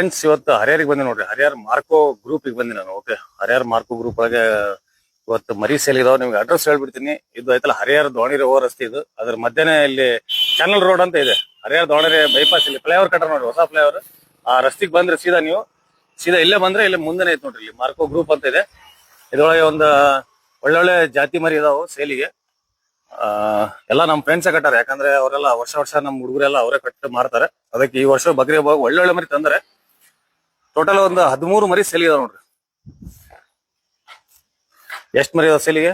Friends ಇವತ್ತು ಹರಿಹರಿಗೆ ಬಂದೆ ನೋಡ್ರಿ. ಹರಿಹರ್ ಮಾರ್ಕೋ ಗ್ರೂಪ್ ಬಂದಿ ನಾನು. ಓಕೆ, ಹರಿಹರ್ ಮಾರ್ಕೋ ಗ್ರೂಪ್ ಒಳಗೆ ಇವತ್ತು ಮರಿ ಸೇಲ್ ಇದಾವ. ನಿಮ್ಗೆ ಅಡ್ರೆಸ್ ಹೇಳ್ಬಿಡ್ತೀನಿ. ಇದು ಆಯ್ತಲ್ಲ ಹರಿಹರ ದಾವಣಗೆರೆ ಹೋಗೋ ರಸ್ತೆ ಇದು. ಅದ್ರ ಮಧ್ಯನೇ ಇಲ್ಲಿ ಚಾನಲ್ ರೋಡ್ ಅಂತ ಇದೆ. ಹರಿಹರ ದಾವಣಗೆರೆ ಬೈಪಾಸ್ ಇಲ್ಲಿ ಫ್ಲೈಓವರ್ ಕಟ್ಟಾರ ನೋಡ್ರಿ, ಹೊಸ ಫ್ಲೈಓವರ್. ಆ ರಸ್ತೆಗೆ ಬಂದ್ರೆ ಸೀದಾ ಇಲ್ಲೇ ಬಂದ್ರೆ ಇಲ್ಲೇ ಮುಂದೆನೆ ಐತೆ ನೋಡ್ರಿ. ಇಲ್ಲಿ ಮಾರ್ಕೋ ಗ್ರೂಪ್ ಅಂತ ಇದೆ. ಇದ್ರೊಳಗೆ ಒಂದು ಒಳ್ಳೊಳ್ಳೆ ಜಾತಿ ಮರಿ ಇದಾವು ಸೇಲಿಗೆ. ಎಲ್ಲ ನಮ್ಮ ಫ್ರೆಂಡ್ಸೇ ಕಟ್ಟಾರೆ. ಯಾಕಂದ್ರೆ ಅವರೆಲ್ಲ ವರ್ಷ ನಮ್ಮ ಹುಡುಗರೆಲ್ಲ ಅವರೇ ಕಟ್ಟು ಮಾರ್ತಾರೆ. ಅದಕ್ಕೆ ಈ ವರ್ಷ ಬಗ್ರಿ ಒಳ್ಳೊಳ್ಳೆ ಮರಿ ತಂದ್ರೆ ಟೋಟಲ್ ಒಂದು 13 ಮರಿ ಸೇಲ್ ಇದಾವ ನೋಡ್ರಿ. ಎಷ್ಟ್ ಮರಿ ಇದಾವ ಸೇಲಿಗೆ?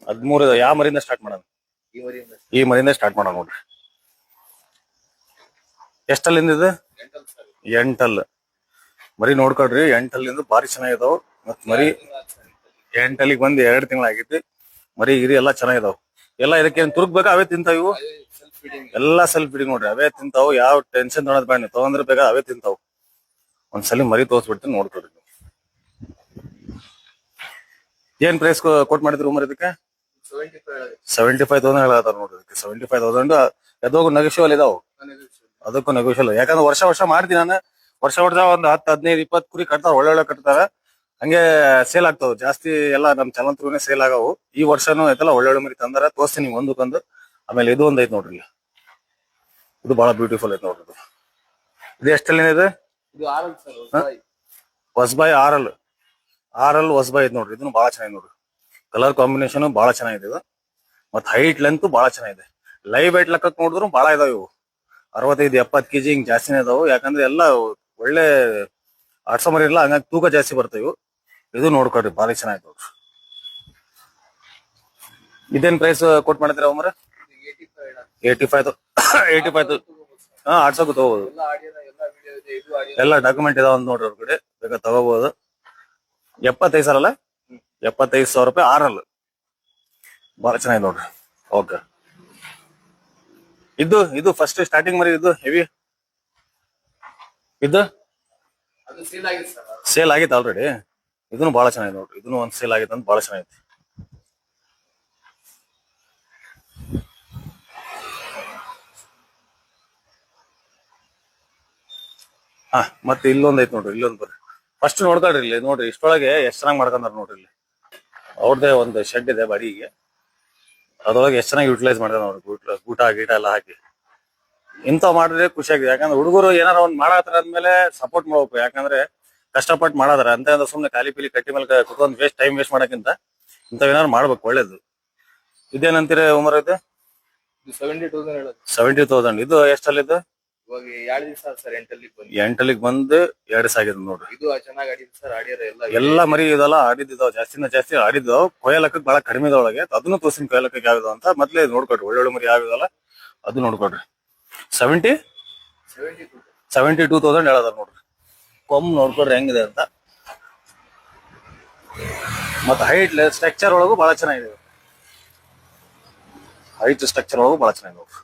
13 ಇದಾವ. ಯಾವ ಮರಿಯಿಂದ ಸ್ಟಾರ್ಟ್ ಮಾಡೋಣ? ಈ ಮರಿಯಿಂದ ಸ್ಟಾರ್ಟ್ ಮಾಡೋಣ ನೋಡ್ರಿ. ಎಷ್ಟಲ್ಲಿಂದ ಇದು? 8 ಮರಿ ನೋಡ್ಕೊಡ್ರಿ. 8 ಭಾರಿ ಚೆನ್ನಾಗಿದಾವ್. ಮತ್ ಮರಿ 8 ಬಂದ್ 2 ತಿಂಗಳಾಗೈತಿ. ಮರಿ ಗಿರಿ ಎಲ್ಲಾ ಚೆನ್ನಾಗಿದಾವ್. ಎಲ್ಲ ಇದಕ್ಕೆ ತುರುಕ್ಬೇಕಾ? ಅವೇ ತಿಂತಾವ ಇವು. ಎಲ್ಲಾ ಸೆಲ್ಫ್ ಫೀಡಿಂಗ್ ನೋಡ್ರಿ. ಅವೇ ತಿಂತಾವ್. ಯಾವ ಟೆನ್ಷನ್ ತೊಗೊಳೋದ್ ಬೇಡ. ತಗೊಂಡ್ರೆ ಬೇಗ ಅವೇ ತಿಂತಾವ್. ಒಂದ್ಸಲಿ ಮರಿ ತೋರ್ಸ್ಬಿಡ್ತೀನಿ, ನೋಡ್ಕೊಡ್ರಿ. ಏನ್ ಪ್ರೈಸ್ ಕೊಟ್ ಮಾಡಿದ್ರು ಮರಿ ಇದಕ್ಕೆ? 75,000 ಹೇಳತ್ತಾರ ನೋಡ್ರಿ. 75,000 ಎದೋಗು ನೆಗೋಷಿಯಬಲ್ ಇದಾವ್. ಅದಕ್ಕೂ ನೆಗೋಷಿಯಲ್. ಯಾಕಂದ್ರೆ ವರ್ಷ ಮಾಡ್ತೀನಿ ನಾನು. ವರ್ಷ ಒಂದು 10, 15, 20 ಕುರಿ ಕಟ್ತಾರ. ಒಳ್ಳೊಳ್ಳೆ ಕಟ್ತಾರ. ಹಂಗೆ ಸೇಲ್ ಆಗ್ತಾವ ಜಾಸ್ತಿ. ಎಲ್ಲ ನಮ್ ಚಾನಲ್ ಥ್ರೂನೇ ಸೇಲ್ ಆಗವು. ಈ ವರ್ಷನೂ ಐತಲ್ಲ ಒಳ್ಳೊಳ್ಳೆ ಮರಿ ತಂದಾರ. ತೋರಿಸ್ತೀನಿ ಒಂದಕ್ಕೊಂದು. ಆಮೇಲೆ ಇದು ಒಂದ್ ಐತ್ ನೋಡ್ರಿ. ಇದು ಬಹಳ ಬ್ಯೂಟಿಫುಲ್ ಐತ್ ನೋಡ್ರಿ. ಇದು ಎಷ್ಟಲ್ಲಿನ ಇದೆ? ಹೊಸಬಾಯಿ ಆರಲ್ ಹೊಸಬಾಯಿ ಐತ್ ನೋಡ್ರಿ. ಇದನ್ನು ಬಹಳ ಚೆನ್ನಾಗಿದೆ ನೋಡ್ರಿ. ಕಲರ್ ಕಾಂಬಿನೇಷನ್ ಬಹಳ ಚೆನ್ನಾಗಿದೆ ಇದು. ಮತ್ ಹೈಟ್ ಲೆಂತ್ ಬಹಳ ಚೆನ್ನಾಗಿದೆ. ಲೈವ್ ವೈಟ್ ಲೆಕ್ಕಕ್ಕೆ ನೋಡಿದ್ರು ಬಹಳ ಇದಾವ ಇವು. 65-70 kg ಹಿಂಗ್ ಜಾಸ್ತಿನೇ ಇದಾವು. ಯಾಕಂದ್ರೆ ಎಲ್ಲ ಒಳ್ಳೆ ಆಡ್ಸೋ ಮರಿ ಇಲ್ಲ, ಹಂಗಾಗಿ ತೂಕ ಜಾಸ್ತಿ ಬರ್ತಾವ ಇವು. ಇದು ನೋಡ್ಕೊಡ್ರಿ, ಭಾರಿ ಚೆನ್ನಾಗಿದೆ ನೋಡ್ರಿ. ಇದೇನ್ ಪ್ರೈಸ್ ಕೊಟ್ ಮಾಡಿದ್ರಿ ಅವರ? 85,000. ಹಾ, ಆಡ್ಸೋಕು ತಗೋಬಹುದು. ಎಲ್ಲ ಡಾಕ್ಯುಮೆಂಟ್ ಇದಾವ ಅಂತ ನೋಡ್ರಿ ಅವ್ರ ಕಡೆ. ಬೇಕಾ ತಗೋಬಹುದು. 75,000 ಅಲ್ಲ? 75,000 ರೂಪಾಯಿ ಆರಲ್. ಬಹಳ ಚೆನ್ನಾಗಿದೆ ನೋಡ್ರಿ. ಓಕೆ, ಇದು ಫಸ್ಟ್ ಸ್ಟಾರ್ಟಿಂಗ್ ಮರಿ. ಇದು ಹೆವಿ ಇದು ಸೇಲ್ ಆಗಿತ್ತು ಆಲ್ರೆಡಿ. ಇದನ್ನು ಬಹಳ ಚೆನ್ನಾಗಿದೆ ನೋಡ್ರಿ. ಇದನ್ನು ಒಂದ್ ಸೇಲ್ ಆಗಿತ್ತು ಅಂತ ಬಹಳ ಚೆನ್ನಾಗಿದೆ. ಹಾ, ಮತ್ತೆ ಇಲ್ಲೊಂದ್ ಐತ್ ನೋಡ್ರಿ. ಇಲ್ಲೊಂದ್ ಬರ್ರಿ. ಫಸ್ಟ್ ನೋಡ್ಕೊಳ್ರಿ. ಇಲ್ಲಿ ನೋಡ್ರಿ, ಇಷ್ಟೊಳಗೆ ಎಷ್ಟ್ ಚೆನ್ನಾಗಿ ಮಾಡ್ಕೊಂಡಾರ ನೋಡ್ರಿ. ಇಲ್ಲಿ ಅವ್ರದೇ ಒಂದು ಶೆಡ್ ಇದೆ ಬಾಡಿಗೆ. ಅದ್ರೊಳಗೆ ಎಷ್ಟ್ ಚೆನ್ನಾಗಿ ಯುಟಿಲೈಸ್ ಮಾಡ್ತಾರೆ ನೋಡ್ರಿ. ಊಟ ಗೀಟ ಎಲ್ಲ ಹಾಕಿ ಇಂಥವ್ ಮಾಡಿದ್ರೆ ಖುಷಿ ಆಗಿದೆ. ಯಾಕಂದ್ರೆ ಹುಡುಗರು ಏನಾರ ಒಂದ್ ಮಾಡತ್ತಾರ ಅಂದ್ಮೇಲೆ ಸಪೋರ್ಟ್ ಮಾಡ್ಬೇಕು. ಯಾಕಂದ್ರೆ ಕಷ್ಟಪಟ್ಟು ಮಾಡಾದಾರ ಅಂತ ಸುಮ್ನೆ ಖಾಲಿ ಪೀಲಿ ಕಟ್ಟಿ ಮೇಲೆ ಕುತ್ಕೊಂಡ್ ಟೈಮ್ ವೇಸ್ಟ್ ಮಾಡಕ್ಕಿಂತ ಇಂಥವ್ ಏನಾರು ಮಾಡ್ಬೇಕು, ಒಳ್ಳೇದು. ಇದೇನಂತೀರ ಉಮರ್? ಇದು 70,000. ಇದು ಎಷ್ಟಲ್ಲಿದ್ದು? ಇವಾಗ 2 ದಿವಸ ಸರ್. 8 ಬಂದು 2 ದಿವಸ ಆಗಿದೆ ನೋಡ್ರಿ. ಇದು ಚೆನ್ನಾಗಿ ಆಡಿದ್ ಸರ್. ಆಡಿರೋ ಎಲ್ಲ ಮರಿ ಇದೆಲ್ಲ ಆಡಿದ್ದಾವ್. ಜಾಸ್ತಿ ಆಡಿದ್ದಾವ್. ಕೊಯ್ಯಲಕ್ಕಕ್ಕೆ ಬಹಳ ಕಡಿಮೆ ಒಳಗೆ. ಅದನ್ನು ತೋರಿಸಿನ ಕೊಯ್ಯಲಕ್ಕಕ್ಕೆ ಯಾವ್ದು ಅಂತ ಮೊದ್ಲೇ ನೋಡ್ಕೊಡ್ರಿ. ಒಳ್ಳೊಳ್ಳೆ ಮರಿ ಯಾವ್ದಲ್ಲ ಅದು ನೋಡ್ಕೊಡ್ರಿ. 72,000 ಹೇಳದಾರ ನೋಡ್ರಿ. ಕೊಮ್ ನೋಡ್ಕೊಡ್ರಿ ಹೆಂಗಿದೆ ಅಂತ. ಮತ್ತ ಹೈಟ್ ಸ್ಟ್ರಕ್ಚರ್ ಒಳಗೂ ಬಹಳ ಚೆನ್ನಾಗಿದೆ. ಹೈಟ್ ಸ್ಟ್ರಕ್ಚರ್ ಒಳಗೂ ಬಹಳ ಚೆನ್ನಾಗಿದೆ ನೋಡ್ರಿ.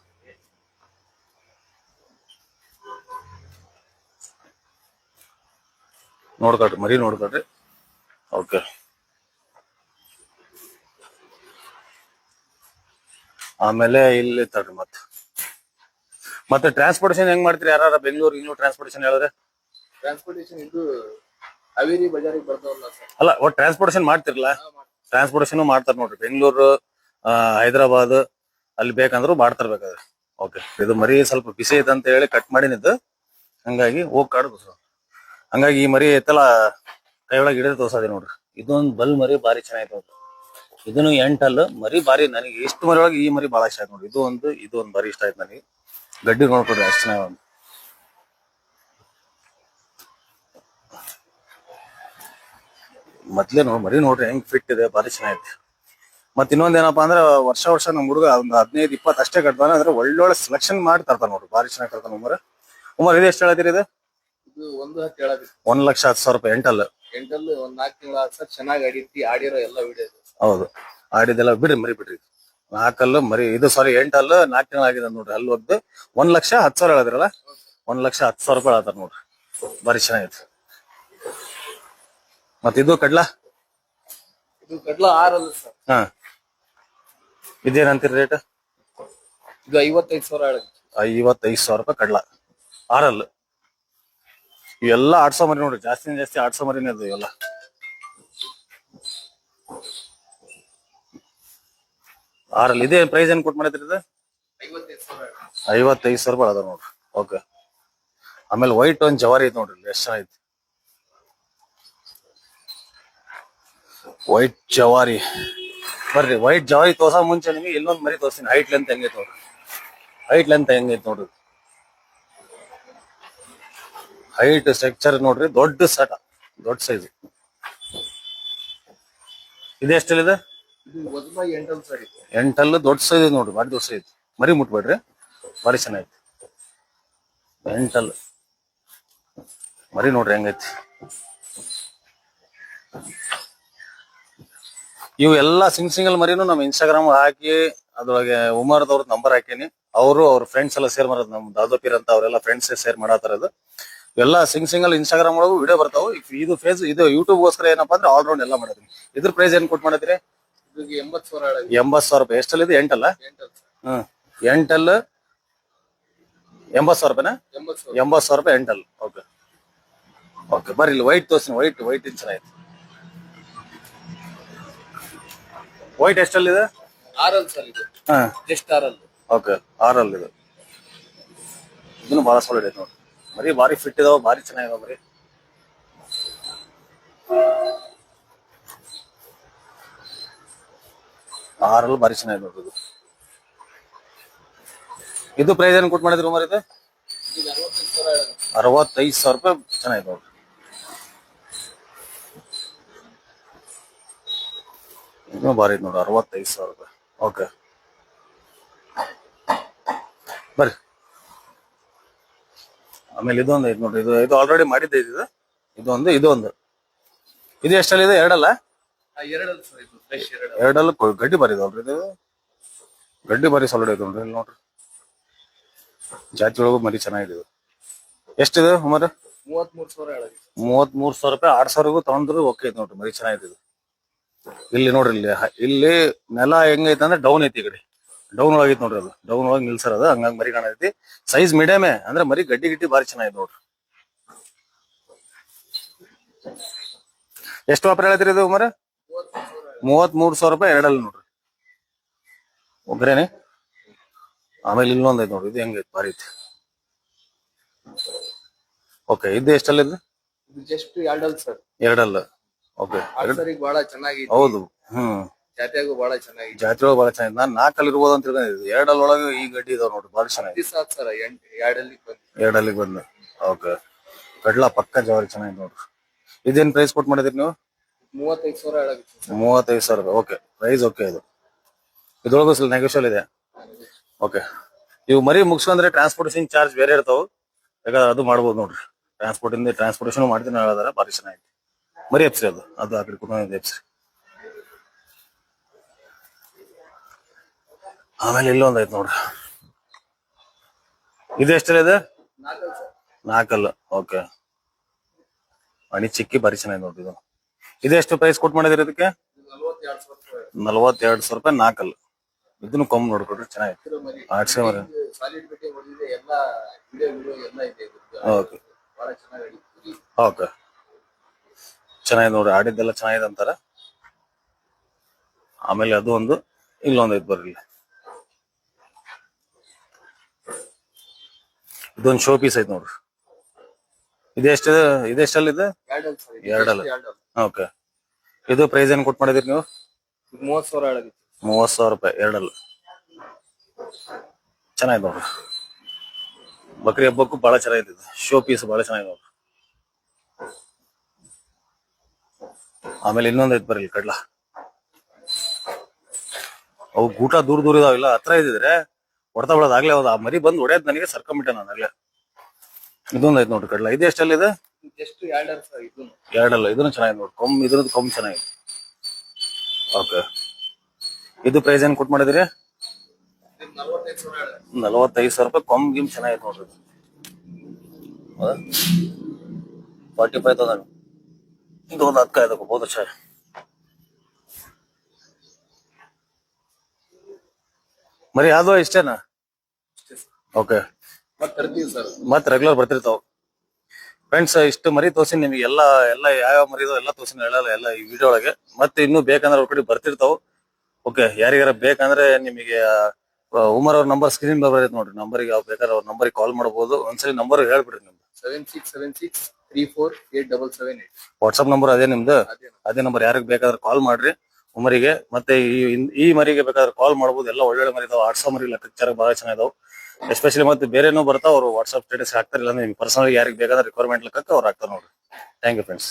ಮರಿ ನೋಡ್ಕೊಡ್ರಿ. ಓಕೆ, ಆಮೇಲೆ ಇಲ್ಲಿ ತಡ್ರಿ. ಮತ್ತೆ ಟ್ರಾನ್ಸ್ಪೋರ್ಟೇಷನ್ ಹೆಂಗ್ ಮಾಡ್ತೀರಿ? ಯಾರ ಬೆಂಗಳೂರು ಟ್ರಾನ್ಸ್ಪೋರ್ಟೇಷನ್ ಹೇಳಿದ್ರೆ? ಟ್ರಾನ್ಸ್ಪೋರ್ಟೇಷನ್ ಇದು ಹಾವೇರಿ ಬಜಾರಿಗೆ ಬರ್ತಾವಲ್ಲ ಸರ್. ಅಲ್ಲ, ಒಟ್ಟು ಟ್ರಾನ್ಸ್ಪೋರ್ಟೇಷನ್ ಮಾಡ್ತಿರಲ್ಲ? ಟ್ರಾನ್ಸ್ಪೋರ್ಟೇಷನ್ ಮಾಡ್ತಾರ ನೋಡ್ರಿ. ಬೆಂಗಳೂರು, ಹೈದರಾಬಾದ್ ಅಲ್ಲಿ ಬೇಕಂದ್ರು ಮಾಡ್ತಾರ ಬೇಕಾದ್ರೆ. ಓಕೆ, ಇದು ಮರಿ ಸ್ವಲ್ಪ ಬಿಸಿ ಐತೆ ಅಂತ ಹೇಳಿ ಕಟ್ ಮಾಡಿನಿದ್ದು. ಹಂಗಾಗಿ ಹಂಗಾಗಿ ಈ ಮರಿ ಐತಲ್ಲ ಕೈ ಒಳಗೆ ಹಿಡಿದು ತೋರ್ಸದೆ ನೋಡ್ರಿ. ಇದೊಂದು ಬಲ್ ಮರಿ ಭಾರಿ ಚೆನ್ನಾಗಿದೆ ನೋಡ್ರಿ. ಇದನ್ನು 8 ಮರಿ ಭಾರಿ. ನನಗೆ ಇಷ್ಟು ಮರಿ ಒಳಗೆ ಈ ಮರಿ ಬಹಳ ಇಷ್ಟ ಆಯ್ತು ನೋಡ್ರಿ. ಇದು ಒಂದು ಭಾರಿ ಇಷ್ಟ ಆಯ್ತು ನನಗೆ. ಗಡ್ಡಿ ನೋಡ್ಕೊಡ್ರಿ, ಅಷ್ಟು ಚೆನ್ನಾಗಿ. ಮೊದ್ಲೇ ಮರಿ ನೋಡ್ರಿ ಹೆಂಗ್ ಫಿಟ್ ಇದೆ, ಭಾರಿ ಚೆನ್ನಾಗೈತಿ. ಮತ್ ಇನ್ನೊಂದೇನಪ್ಪಾ ಅಂದ್ರೆ ವರ್ಷ ನಮ್ ಹುಡುಗ ಒಂದು 15-20 ಅಷ್ಟೇ ಕಟ್ತಾನೆ. ಅಂದ್ರೆ ಒಳ್ಳೊಳ್ಳೆ ಸೆಲೆಕ್ಷನ್ ಮಾಡಿ ತರ್ತಾನ ನೋಡ್ರಿ. ಭಾರಿ ಚೆನ್ನಾಗಿ ತರ್ತಾನ ಉಮರ್. ಇದು ಎಷ್ಟು ಹೇಳತ್ತೀರಿ? ಇದು 1,10,000 ರೂಪಾಯಿ. 8 ಒಂದ್ 4 ತಿಂಗಳ ಸರ್. ಚೆನ್ನಾಗಿ ಆಡಿರೋ ಎಲ್ಲ ವಿಡಿಯೋ ಇದೆ. ಹೌದು, ಆಡಿದೆಲ್ಲ ಬಿಡ್ರಿ. ಮರಿ ಬಿಡ್ರಿ. 4 ಮರಿ. ಇದು ಸಾರಿ 8 4 ತಿಂಗಳು ಆಗಿದೆ ನೋಡ್ರಿ. ಅಲ್ಲಿ ಹೋಗ್ದು 1,10,000 ಹೇಳದ್ರಲ್ಲ. 1,10,000 ರೂಪಾಯಿ ಹೇಳ್ತಾರ ನೋಡ್ರಿ. ಭಾರಿ ಚೆನ್ನಾಗೈತಿ. ಮತ್ ಇದು ಕಡ್ಲಾ? ಇದು ಕಡ್ಲಾ 6 ಸರ್. ಹಾ, ಇದೇನಂತೀರಿ ರೇಟ್? ಇದು 55,000 ಹೇಳುತ್ತೆ. 55,000 ರೂಪಾಯಿ ಕಡ್ಲಾ 6. ಇವೆಲ್ಲ 800 ಮರಿ ನೋಡ್ರಿ, ಜಾಸ್ತಿ ಜಾಸ್ತಿ 800 ಮರಿನೇ ಅದು ಇವೆಲ್ಲ. ಆರಲ್ಲಿ ಇದೇ ಪ್ರೈಸ್ ಏನ್ ಕೊಟ್ಟು ಮಾಡಿದ್ರಿ ಇದು? 55,000 ರೂಪಾಯಿ ಅದ ನೋಡ್ರಿ. ಓಕೆ. ಆಮೇಲೆ ವೈಟ್ ಒಂದ್ ಜವಾರಿ ಐತಿ ನೋಡ್ರಿ, ಎಷ್ಟು ಚೆನ್ನಾಗೈತಿ ವೈಟ್ ಜವಾರಿ. ಬರ್ರಿ ವೈಟ್ ಜವಾರಿ ತೋರ್ಸ ಮುಂಚೆ ನಿಮಗೆ ಇಲ್ಲೊಂದ್ ಮರಿ ತೋರ್ಸಿನಿ. ಹೈಟ್ ಲೆಂತ್ ಹೆಂಗೈತಿ ನೋಡ್ರಿ, ಹೈಟ್ ಲೆಂತ್ ಹೆಂಗೈತಿ ನೋಡ್ರಿ, ಹೈಟ್ ಸ್ಟ್ರಕ್ಚರ್ ನೋಡ್ರಿ, ದೊಡ್ಡ ಸಟ, ದೊಡ್ಡ ಸೈಜ್. ಇದೆಷ್ಟಲ್ಲಿದೆ? ಇದು ಹೊಸದಾಗಿ ಎಂಟಲ್ ಸರ್. ಎಂಟಲ್ಲಿ ದೊಡ್ಡ ಸೈಜ್ ನೋಡ್ರಿ, ಭಾರಿ ದೊಡ್ಡ ಸೈಜ್. ಮರಿ ಮುಟ್ಬೇಡ್ರಿ, ಭಾರಿ ಚೆನ್ನಾಗೈತಿ ಎಂಟಲ್ ಮರಿ ನೋಡ್ರಿ ಹೆಂಗೈತಿ. ಇವು ಎಲ್ಲಾ ಸಿಂಗಲ್ ಮರಿನು ನಮ್ಮ ಇನ್ಸ್ಟಾಗ್ರಾಮ್ ಹಾಕಿ ಅದ್ರೊಳಗೆ ಉಮರ್ದವ್ರ ನಂಬರ್ ಹಾಕೀನಿ. ಅವರು ಅವ್ರ ಫ್ರೆಂಡ್ಸ್ ಎಲ್ಲ ಶೇರ್ ಮಾಡೋದು, ನಮ್ ದಾದೋಪೀರ್ ಅಂತ ಅವರೆಲ್ಲ ಫ್ರೆಂಡ್ಸ್ ಶೇರ್ ಮಾಡತ್ತಾರದು. ಎಲ್ಲ ಸಿಂಗಲ್ ಇನ್ಸ್ಟಾಗ್ರಾಮ್ ಒಳಗೂ ವಿಡಿಯೋ ಬರ್ತಾವ. ಇದು ಇದು ಯೂಟ್ಯೂಬ್ಗೋಸ್ಕರ ಏನಪ್ಪಾ ಅಂದ್ರೆ ಆಲ್ ರೌಂಡ್ ಎಲ್ಲ ಮಾಡಿದ್ರಿ. ಇದ್ರ ಪ್ರೈಸ್ ಏನ್ ಕೊಟ್ಟು ಮಾಡಿದ್ರಿ? 80,000 ರೂಪಾಯಿ. ಎಷ್ಟಲ್ಲಿದೆ? ಎಂಟಲ್ಲ? ಹ್ಮ್, ಎಂಟಲ್ 80,000 ರೂಪಾಯಿನಾ? 80,000 ರೂಪಾಯಿ ಎಂಟಲ್. Okay okay. ಬರ್ರಿ ಇಲ್ಲಿ ವೈಟ್ ತೋರಿಸಿ. ವೈಟ್ ಚೆನ್ನಾಗಿದೆ. ವೈಟ್ ಎಷ್ಟಲ್ಲಿದೆ? ಆರಲ್ ಸರ್ ಇದು. ಹಾ, ಜಸ್ಟ್ ಆರಲ್. ಓಕೆ, ಆರಲ್ಲಿ ಇದು. ಇದನ್ನು ಬಹಳ ಸಾಲಿಡ್ ಐತೆ ನೋಡಿ. ಮರಿ ಭಾರಿ ಫಿಟ್ ಇದಾವ, ಭಾರಿ ಚೆನ್ನಾಗಿದಾವ ಮರಿ. ಆರಲ್ಲಿ ಭಾರಿ ಚೆನ್ನಾಗಿದೆ ನೋಡ್ರಿ ಇದು. ಇದು ಪ್ರೈಸ್ ಏನ್ ಕೊಟ್ಟು ಮಾಡಿದ್ರು ಮರಿ? ಇದು 65,000 ರೂಪಾಯಿ. ಚೆನ್ನಾಗಿದೆ ನೋಡ್ರಿ. ಇನ್ನೂ ಭಾರಿ ಐತೆ ನೋಡ್ರಿ, 65,000 ರೂಪಾಯಿ. ಓಕೆ ಬರ್ರಿ. ಆಮೇಲೆ ಇದೊಂದು ಐತೆ ನೋಡ್ರಿ, ಇದು ಆಲ್ರೆಡಿ ಮಾಡಿದ್ದೆ ಇದು. ಇದೊಂದು ಇದು ಎಷ್ಟಲ್ಲಿದೆ? ಎರಡಲ್ಲ? ಎರಡಲ್ ಸರ್ ಇದು. ಫ್ರೆಶ್ ಎರಡಲ್ಲ ಗಡ್ಡಿ ಬಾರಿ ಇದಾವಲ್ರಿ, ಇದು ಗಡ್ಡಿ ಬಾರಿ ಸಾಲಿಡ್ ಐತೆ ನೋಡ್ರಿ. ಇಲ್ಲಿ ನೋಡ್ರಿ, ಜಾತಿ ಒಳಗು ಮರಿ ಚೆನ್ನಾಗಿದೆ. ಎಷ್ಟಿದೆ ಸುಮಾರು? 33,000 ರೂಪಾಯಿ. 6,000 ತಗೊಂಡ್ರು ಓಕೆ ಐತೆ ನೋಡ್ರಿ, ಮರಿ ಚೆನ್ನಾಗಿದೆ ಇದು. ಇಲ್ಲಿ ನೋಡ್ರಿ, ಇಲ್ಲಿ ನೆಲ ಹೆಂಗೈತೆ ಅಂದ್ರೆ ಡೌನ್ ಐತಿ. ಈ ಕಡೆ ಡೌನ್ ಒಳಗೈತಿ ನೋಡ್ರಿ, ಅದು ಡೌನ್ ಒಳಗೆ ನಿಲ್ಸರದ, ಹಂಗಾಗಿ ಮರಿ ಕಾಣೈತಿ. ಸೈಜ್ ಮೀಡಿಯಮೇ ಅಂದ್ರೆ ಮರಿ ಗಡ್ಡಿ ಭಾರಿ ಚೆನ್ನಾಗಿದೆ ನೋಡ್ರಿ. ಎಷ್ಟು ವಾಪರ್ ಹೇಳತ್ರಿ ಇದು ಮರ? 33,000 ರೂಪಾಯಿ ಎರಡಲ್ಲಿ ನೋಡ್ರಿ. ಒಬ್ರೇನೆ. ಆಮೇಲೆ ಇಲ್ಲೊಂದ್ ಐತಿ ನೋಡ್ರಿ, ಇದು ಹೆಂಗೈತಿ, ಭಾರಿ ಐತಿ. ಓಕೆ, ಇದು ಎಷ್ಟಲ್ಲಿದೆ? ಜಸ್ಟ್ ಎರಡಲ್ ಸರ್. ಎರಡಲ್ಲ. ಓಕೆ, ಬಹಳ ಚೆನ್ನಾಗಿ. ಹೌದು. ಹ್ಮ್, ಜಾತಿಯಾಗೂ ಬಹಳ ಚೆನ್ನಾಗಿ. ಜಾತಿ ಒಳಗೆ ಬಹಳ ಚೆನ್ನಾಗಿದೆ. ನಾನು 4 ಇರ್ಬೋದು ಅಂತ ತಿಳ್ಕೊಂಡಿದ್ದೆ. ಎರಡಲ್ ಒಳಗೆ ಈ ಗಡ್ಡಿ ಇದಾವ ನೋಡ್ರಿ, ಭಾಳ ಚೆನ್ನಾಗಿದೆ. ಸರ್ ಎರಡಲ್ಲಿಗೆ ಬಂದು. ಓಕೆ, ಕಡ್ಲ ಪಕ್ಕ ಜವಾರಿ ಚೆನ್ನಾಗಿದೆ ನೋಡ್ರಿ. ಇದೇನ್ ಪ್ರೈಸ್ ಕೊಟ್ಟು ಮಾಡಿದ್ರಿ ನೀವು? 35,000 ರೂಪಾಯಿ. Okay, price okay. ಇದ್ರೊಳಗೂ ಸ್ವಲ್ಪ ನೆಗೋಷಿಯಲ್ ಇದೆ. ಓಕೆ, ಇವು ಮರಿ ಮುಗಿಸ್ಕೊಂಡ್ರೆ ಟ್ರಾನ್ಸ್ಪೋರ್ಟೇಷನ್ ಚಾರ್ಜ್ ಬೇರೆ ಇರ್ತಾವ, ಬೇಕಾದ್ರೆ ಅದು ಮಾಡ್ಬೋದು ನೋಡ್ರಿ. ಟ್ರಾನ್ಸ್ಪೋರ್ಟೇಷನ್ ಮಾಡ್ತೀನಿ ಹೇಳಿದಾರೆ, ಭಾರಿ ಚೆನ್ನಾಗಿದೆ ಮರಿ. ಎಪ್ಸ್ರಿ ಅದು ಆ ಕಡೆ ಕುಟುಂಬ ಎಪ್ಸ್ರಿ. ಆಮೇಲೆ ಇಲ್ಲೊಂದ್ ಐತೆ ನೋಡ್ರಿ, ಇದು ಎಷ್ಟಲ್ಲಿದೆ? 4. ಓಕೆ, ಮಣಿ ಚಿಕ್ಕಿ ಭಾರಿ ಚೆನ್ನಾಗಿದೆ ನೋಡ್ರಿ ಇದು. ಇದೆಷ್ಟು ಪ್ರೈಸ್ ಕೊಟ್ಟು ಮಾಡಿದ್ರಿ ಇದಕ್ಕೆ? 42,000 ರೂಪಾಯಿ. 4. ಇದನ್ನು ಕಮ್ಮಿ ನೋಡ್ಕೊಡ್ರಿ, ಚೆನ್ನಾಗಿದೆ. 800 ಮರಿ. ಓಕೆ ಓಕೆ, ಚೆನ್ನಾಗಿದೆ ನೋಡ್ರಿ, ಆಡಿದ್ದೆಲ್ಲ ಚೆನ್ನಾಗಿದೆ ಅಂತಾರ. ಆಮೇಲೆ ಅದು ಒಂದು ಇಲ್ಲೊಂದ್ ಐತೆ ಬರ್ರಿ. ಇದೊಂದು ಶೋ ಪೀಸ್ ಐತೆ ನೋಡ್ರಿ. ಇದೆಷ್ಟಲ್ಲಿದೆ? ಎರಡಲ್ಲ. ಓಕೆ, ಇದು ಪ್ರೈಸ್ ಏನ್ ಕೊಟ್ಟು ಮಾಡಿದಿರಿ ನೀವು? 30,000 ರೂಪಾಯಿ ಎರಡಲ್ಲ. ಚೆನ್ನಾಗಿದೆ ನೋಡ್ರಿ, ಬಕ್ರಿ ಹಬ್ಬಕ್ಕೂ ಬಹಳ ಚೆನ್ನಾಗಿದೆ. ಶೋ ಪೀಸ್ ಬಹಳ ಚೆನ್ನಾಗಿದೆ ನೋಡ್ರಿ. ಆಮೇಲೆ ಇನ್ನೊಂದ್ ಐತ್ ಬರ್ರಿ ಕಡ್ಲ. ಅವು ಗೂಟ ದೂರ ಇದಾವಿಲ್ಲ, ಹತ್ರ ಇದ್ದಿದ್ರೆ ಹೊಡ್ತಾ ಬಿಡೋದು ಆಗ್ಲೇ. ಹೌದು, ಆ ಮರಿ ಬಂದು ಹೊಡೆಯೋದು ನನಗೆ ಸರ್ಕೊಂಬಿಟ್ಟೆ ನಾನು ಆಗ್ಲೇ. ಇದೊಂದ್ ಐತ್ ನೋಡ್ರಿ ಕಡ್ಲ. ಇದು ಎಷ್ಟಲ್ಲಿದೆ? ಎರಡಲ್ಲ. ಇದನ್ನು ಚೆನ್ನಾಗಿದೆ ನೋಡ್ರಿ, ಇದ್ರದ್ದು ಕೊಂಬ್ ಚೆನ್ನಾಗಿದೆ. ಓಕೆ, ಇದು ಪ್ರೈಸ್ ಏನ್ ಕೊಟ್ಟು ಮಾಡಿದಿರಿ? 45,000 ರೂಪಾಯಿ. ಕೊಂಬ್ ಗಿಮ್ ಚೆನ್ನಾಗಿದೆ ನೋಡ್ರಿ. 45,000. ಇದು ಒಂದು 10 ಬಹುದು ಅಚ್ಚಾ. ಮರಿ ಯಾವ್ದು ಇಷ್ಟೇನಾ? ಓಕೆ, ಮತ್ತೆ ರೆಗ್ಯುಲರ್ ಬರ್ತಿರ್ತಾವ. ಫ್ರೆಂಡ್ಸ್ ಇಷ್ಟು ಮರಿ ತೋರ್ಸಿನಿ ನಿಮಗೆ ಎಲ್ಲ ಎಲ್ಲ ಯಾವ ಮರಿ ಇದಾವ ಎಲ್ಲ ತೋರ್ಸಿನಿ ಎಲ್ಲ ಈ ವಿಡಿಯೋ ಒಳಗೆ. ಮತ್ತೆ ಇನ್ನೂ ಬೇಕಂದ್ರೆ ಅವ್ರ ಕಡೆ ಬರ್ತಿರ್ತಾವ. ಓಕೆ, ಯಾರಿಗಾರ ಬೇಕಂದ್ರೆ ನಿಮಗೆ ಉಮರ್ ಅವ್ರ ನಂಬರ್ ಸ್ಕ್ರೀನ್ ಬರ್ತೈತೆ ನೋಡ್ರಿ. ನಂಬರ್ಗೆ ಯಾವ ಬೇಕಾದ್ರೆ ಅವ್ರ ನಂಬರ್ಗೆ ಕಾಲ್ ಮಾಡಬಹುದು. ಒಂದ್ಸಲಿ ನಂಬರ್ ಹೇಳ್ಬಿಡ್ರಿ ನಿಮ್ದು. 7676348778. ವಾಟ್ಸ್ಆಪ್ ನಂಬರ್ ಅದೇ ನಿಮ್ದು. ಅದೇ ಅದೇ ನಂಬರ್ ಯಾರಿಗೆ ಬೇಕಾದ್ರೆ ಕಾಲ್ ಮಾಡ್ರಿ ಉಮರಿಗೆ. ಮತ್ತೆ ಈ ಮರಿಗೆ ಬೇಕಾದ್ರೆ ಕಾಲ್ ಮಾಡಬಹುದು. ಎಲ್ಲ ಒಳ್ಳೊಳ್ಳೆ ಮರಿ ಇದಾವ. ಆಡ್ಸೋ ಮರಿ ಲೆಕ್ಕಾಚಾರ ಬಹಳ ಚೆನ್ನಾಗಿದಾವ್. ಎಸ್ಪೆಷಲಿ ಮತ್ತೆ ಬೇರೆನೂ ಬರ್ತಾವ. ಅವ್ರು ವಾಟ್ಸ್ಆಪ್ ಸ್ಟೇಟಸ್ ಹಾಕ್ತಾರಿಲ್ಲ. ನಿಮ್ಗೆ ಪರ್ಸನಲ್ ಯಾರಿಗೆ ಬೇಕಾದ್ರೆ ರಿಕ್ವೈರ್ಮೆಂಟ್ ಲೆಕ್ಕಕ್ಕೆ ಅವ್ರು ಹಾಕ್ತಾರೆ ನೋಡ್ರಿ. Thank you friends.